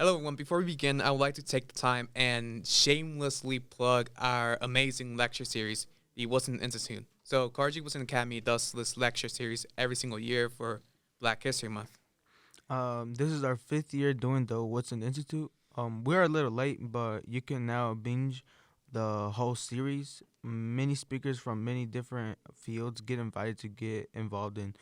Hello, everyone. Before we begin, I would like to take the time and shamelessly plug our amazing lecture series, the Wilson Institute. So, Carnegie Wilson Academy does this lecture series every single year for Black History Month. This is our fifth year doing the Woodson Institute. We're a little late, but you can now binge the whole series. Many speakers from many different fields get invited to get involved in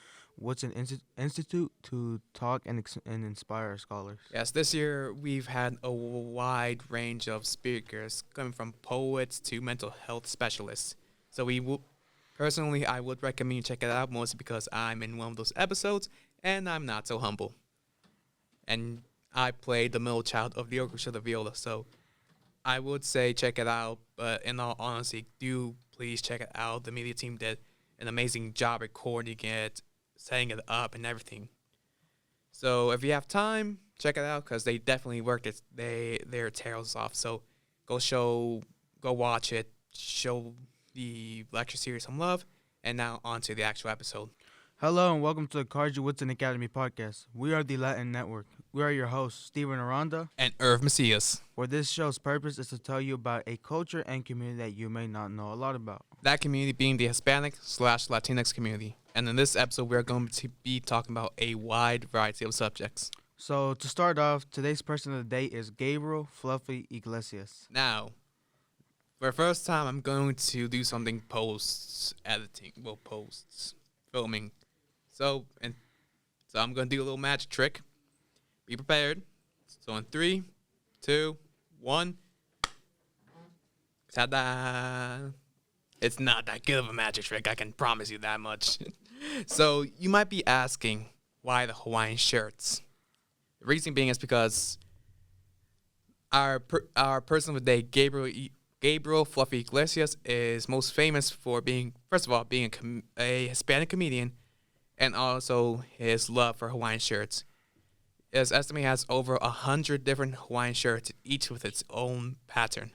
Woodson Institute to talk and inspire scholars. Yes, this year we've had a wide range of speakers, coming from poets to mental health specialists. So, personally, I would recommend you check it out, mostly because I'm in one of those episodes and I'm not so humble. And I played the middle child of the Orchestra of Viola, so I would say check it out. But in all honesty, do please check it out. The media team did an amazing job recording it, setting it up, and everything. So if you have time, check it out because they definitely worked it. Their tails off. So go watch it, show the lecture series some love, and now on to the actual episode. Hello and welcome to the Carnegie Woodson Academy podcast. We are the Latin Network. We are your hosts, Stephen Aranda. And Mesias. Where this show's purpose is to tell you about a culture and community that you may not know a lot about. That community being the Hispanic/Latinx community. And in this episode, we're going to be talking about a wide variety of subjects. So to start off, today's person of the day is Gabriel Fluffy Iglesias. Now, for the first time, I'm going to do something post-editing. Well, post-filming. So I'm going to do a little magic trick. Be prepared. So in 3, 2, 1. Ta-da! It's not that good of a magic trick, I can promise you that much. So you might be asking, why the Hawaiian shirts? The reason being is because our person of the day, Gabriel Fluffy Iglesias, is most famous for being, first of all, being a Hispanic comedian, and also his love for Hawaiian shirts. His estimate has over 100 different Hawaiian shirts, each with its own pattern.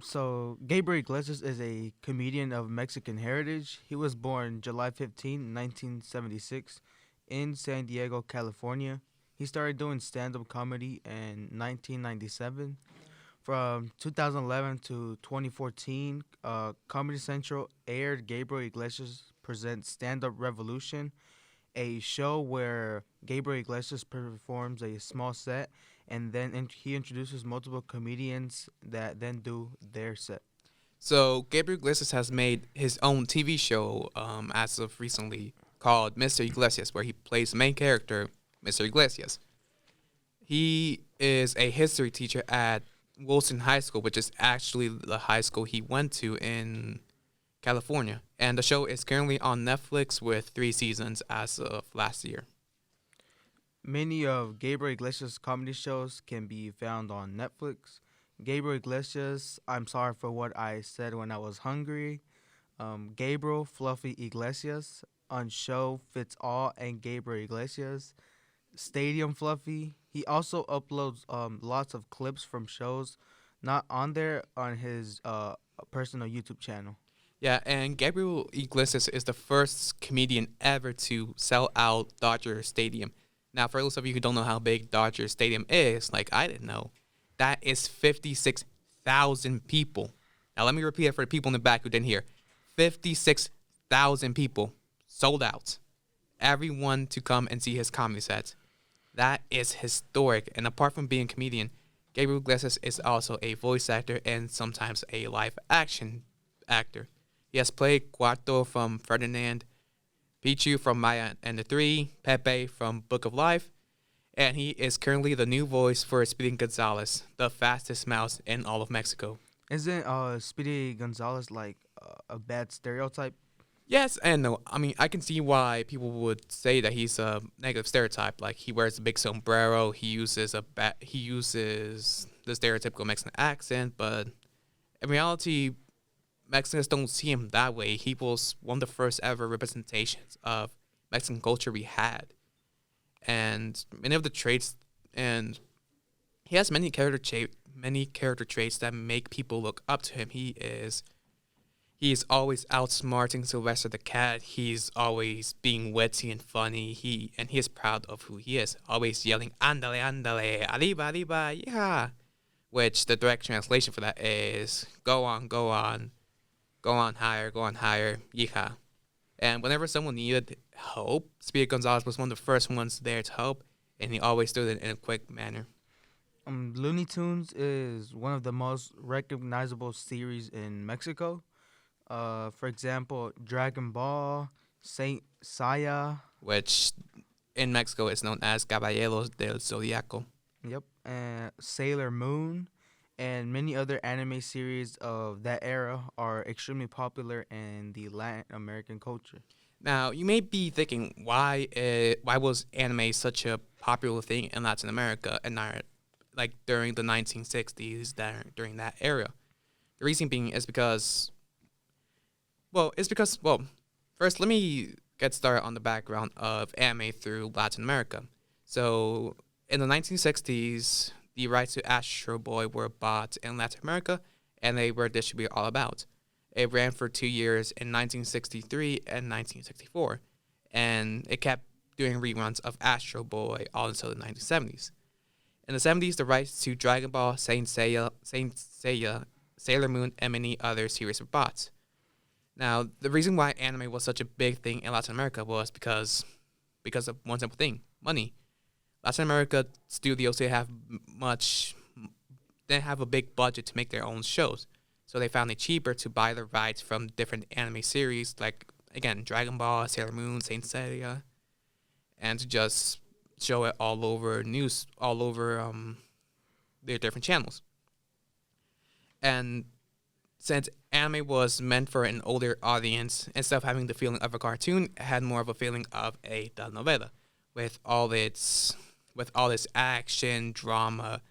So Gabriel Iglesias is a comedian of Mexican heritage. He was born July 15, 1976, in San Diego, California. He started doing stand-up comedy in 1997. From 2011 to 2014, Comedy Central aired Gabriel Iglesias Presents Stand-Up Revolution, a show where Gabriel Iglesias performs a small set and then he introduces multiple comedians that then do their set. So Gabriel Iglesias has made his own TV show as of recently called Mr. Iglesias, where he plays the main character, Mr. Iglesias. He is a history teacher at Wilson High School, which is actually the high school he went to in California. And the show is currently on Netflix with 3 seasons as of last year. Many of Gabriel Iglesias' comedy shows can be found on Netflix. Gabriel Iglesias, I'm Sorry for What I Said When I Was Hungry. Gabriel Fluffy Iglesias, On Show Fits All, and Gabriel Iglesias. Stadium Fluffy. He also uploads lots of clips from shows not on there on his personal YouTube channel. Yeah, and Gabriel Iglesias is the first comedian ever to sell out Dodger Stadium. Now, for those of you who don't know how big Dodger Stadium is, like I didn't know, that is 56,000 people. Now, let me repeat it for the people in the back who didn't hear. 56,000 people sold out. Everyone to come and see his comedy sets. That is historic. And apart from being a comedian, Gabriel Iglesias is also a voice actor and sometimes a live action actor. He has played Cuarto from Ferdinand, Pichu from Maya and the Three, Pepe from Book of Life, and he is currently the new voice for Speedy Gonzales, the fastest mouse in all of Mexico. Isn't Speedy Gonzales like a bad stereotype? Yes and no. I mean, I can see why people would say that he's a negative stereotype. Like, he wears a big sombrero, he uses the stereotypical Mexican accent, but in reality, Mexicans don't see him that way. He was one of the first ever representations of Mexican culture we had. And many of the traits, and he has many character traits that make people look up to him. He's always outsmarting Sylvester the cat. He's always being witty and funny. He is proud of who he is. Always yelling "Andale, andale, arriba, arriba, yeah." Which the direct translation for that is "Go on, go on, go on higher, yeah." And whenever someone needed help, Speedy Gonzalez was one of the first ones there to help, and he always did it in a quick manner. Looney Tunes is one of the most recognizable series in Mexico. For example, Dragon Ball, Saint Seiya, Which in Mexico is known as Caballeros del Zodiaco. yep, and Sailor Moon, and many other anime series of that era are extremely popular in the Latin American culture. Now, you may be thinking, why was anime such a popular thing in Latin America and not like during the 1960s, during that era? The reason being is because, first let me get started on the background of anime through Latin America. So, in the 1960s, the rights to Astro Boy were bought in Latin America and they were distributed all about. It ran for 2 years in 1963 and 1964, and it kept doing reruns of Astro Boy all until the 1970s. In the 70s, the rights to Dragon Ball, Saint Seiya, Sailor Moon, and many other series were bought. Now, the reason why anime was such a big thing in Latin America was because of one simple thing: money. Latin America studios didn't have a big budget to make their own shows, so they found it cheaper to buy the rights from different anime series like again Dragon Ball, Sailor Moon, Saint Seiya, and to just show it all over their different channels. And since anime was meant for an older audience, instead of having the feeling of a cartoon, it had more of a feeling of a telenovela, with all its action, drama,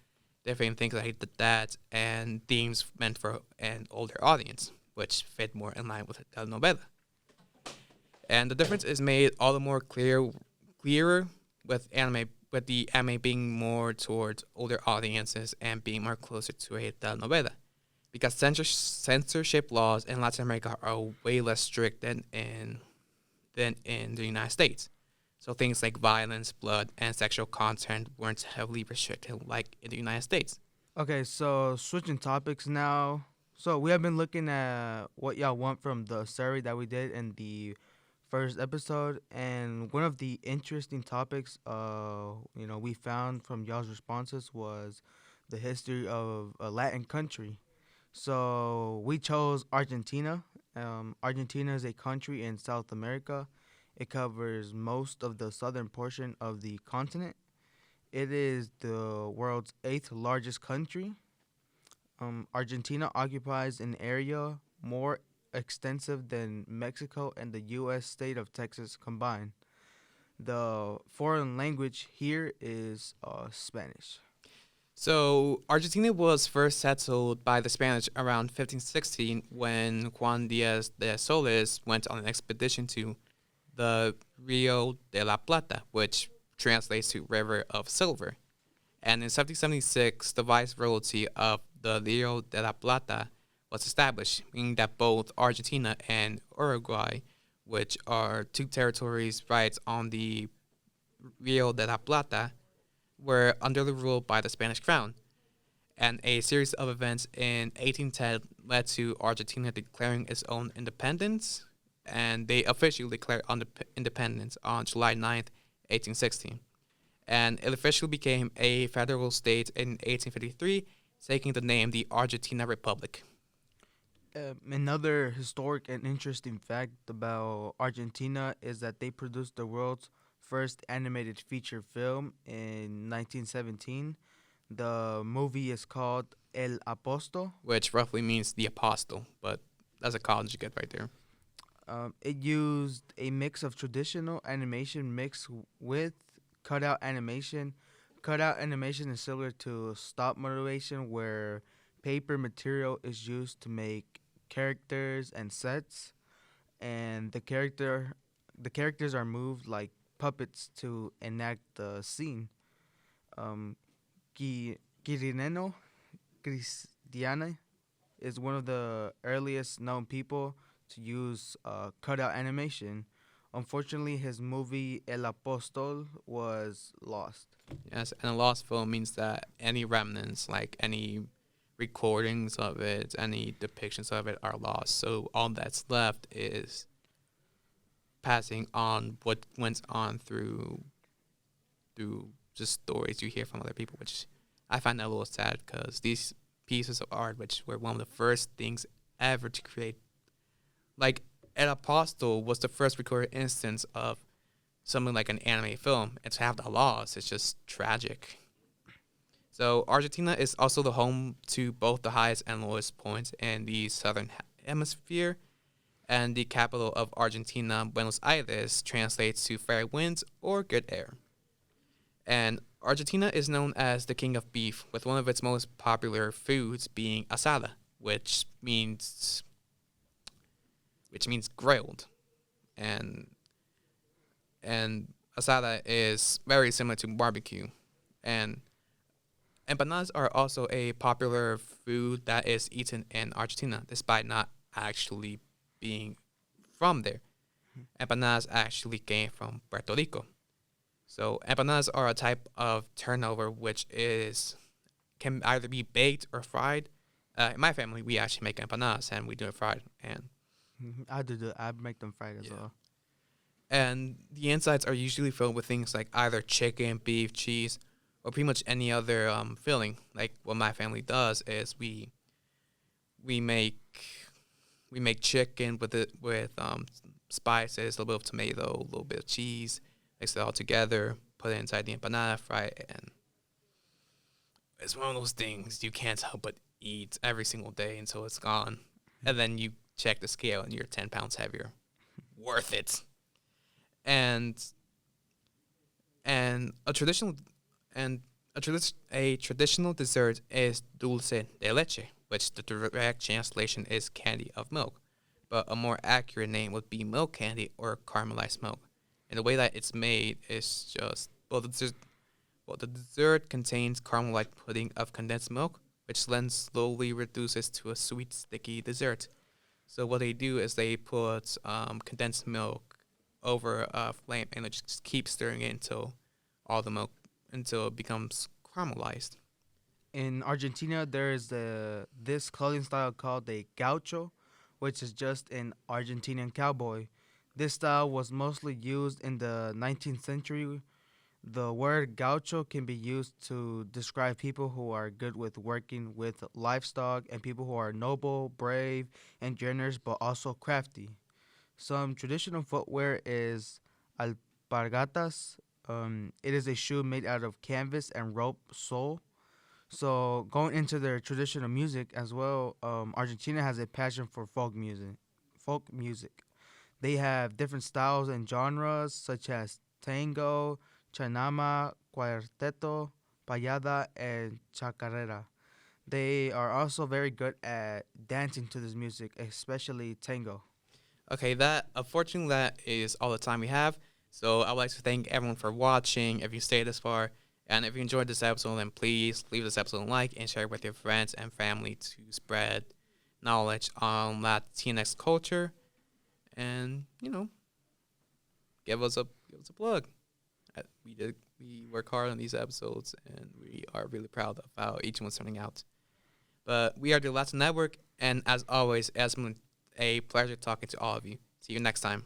different things like that, and themes meant for an older audience, which fit more in line with a telenovela. And the difference is made all the more clearer with the anime being more towards older audiences and being more closer to a telenovela, because censorship laws in Latin America are way less strict than in the United States. So things like violence, blood, and sexual content weren't heavily restricted like in the United States. Okay, so switching topics now. So we have been looking at what y'all want from the survey that we did in the first episode, and one of the interesting topics, we found from y'all's responses was the history of a Latin country. So we chose Argentina. Argentina is a country in South America. It covers most of the southern portion of the continent. It is the world's eighth largest country. Argentina occupies an area more extensive than Mexico and the U.S. state of Texas combined. The foreign language here is Spanish. So Argentina was first settled by the Spanish around 1516 when Juan Diaz de Solis went on an expedition to the Rio de la Plata, which translates to River of Silver. And in 1776, the viceroyalty of the Rio de la Plata was established, meaning that both Argentina and Uruguay, which are two territories right on the Rio de la Plata, were under the rule by the Spanish crown. And a series of events in 1810 led to Argentina declaring its own independence, and they officially declared independence on July 9th, 1816. And it officially became a federal state in 1853, taking the name the Argentina Republic. Another historic and interesting fact about Argentina is that they produced the world's first animated feature film in 1917. The movie is called El Apostol. Which roughly means the apostle, but that's a college you get right there. It used a mix of traditional animation mixed with cutout animation. Cutout animation is similar to stop motion, where paper material is used to make characters and sets, and the characters are moved like puppets to enact the scene. Um, Qui- Quirineno Cristiane. is one of the earliest known people to use cutout animation. Unfortunately, his movie El Apóstol was lost. Yes, and a lost film means that any remnants, like any recordings of it, any depictions of it, are lost. So all that's left is passing on what went on through just stories you hear from other people, which I find that a little sad because these pieces of art, which were one of the first things ever to create, like El Apostle was the first recorded instance of something like an anime film, and to have the loss, it's just tragic. So Argentina is also the home to both the highest and lowest points in the southern hemisphere, and the capital of Argentina, Buenos Aires, translates to fair winds or good air. And Argentina is known as the king of beef, with one of its most popular foods being asada, which means grilled. And and asada is very similar to barbecue. And empanadas are also a popular food that is eaten in Argentina, despite not actually being from there. Empanadas actually came from Puerto Rico. So empanadas are a type of turnover which is can either be baked or fried. In my family, we actually make empanadas and we do it fried. And I do. I make them fried as yeah, well. and the insides are usually filled with things like either chicken, beef, cheese, or pretty much any other filling. Like what my family does is we make we make chicken with it with spices, a little bit of tomato, a little bit of cheese, mix it all together, put it inside the empanada, fry it, and it's one of those things you can't help but eat every single day until it's gone, and then you check the scale and you're 10 pounds heavier. Worth it. And and a traditional and a traditional dessert is dulce de leche, which the direct translation is candy of milk, but a more accurate name would be milk candy or caramelized milk. And the way that it's made is just the dessert contains caramel-like pudding of condensed milk, which then slowly reduces to a sweet, sticky dessert. So what they do is they put condensed milk over a flame and they just keep stirring it until all the milk until it becomes caramelized. In Argentina, there is this clothing style called a gaucho, which is just an Argentinian cowboy. This style was mostly used in the 19th century. The word gaucho can be used to describe people who are good with working with livestock and people who are noble, brave, and generous, but also crafty. Some traditional footwear is alpargatas. It is a shoe made out of canvas and rope sole. So going into their traditional music as well, Argentina has a passion for folk music. Folk music. They have different styles and genres such as tango, chanama, cuarteto, payada, and chacarera. They are also very good at dancing to this music, especially tango. Okay, that unfortunately that is all the time we have. So I would like to thank everyone for watching. If you stayed this far, and if you enjoyed this episode, then please leave this episode a like and share it with your friends and family to spread knowledge on Latinx culture. And give us a plug. We work hard on these episodes, and we are really proud of how each one's turning out. But we are the Latin Network, and as always, it's been a pleasure talking to all of you. See you next time.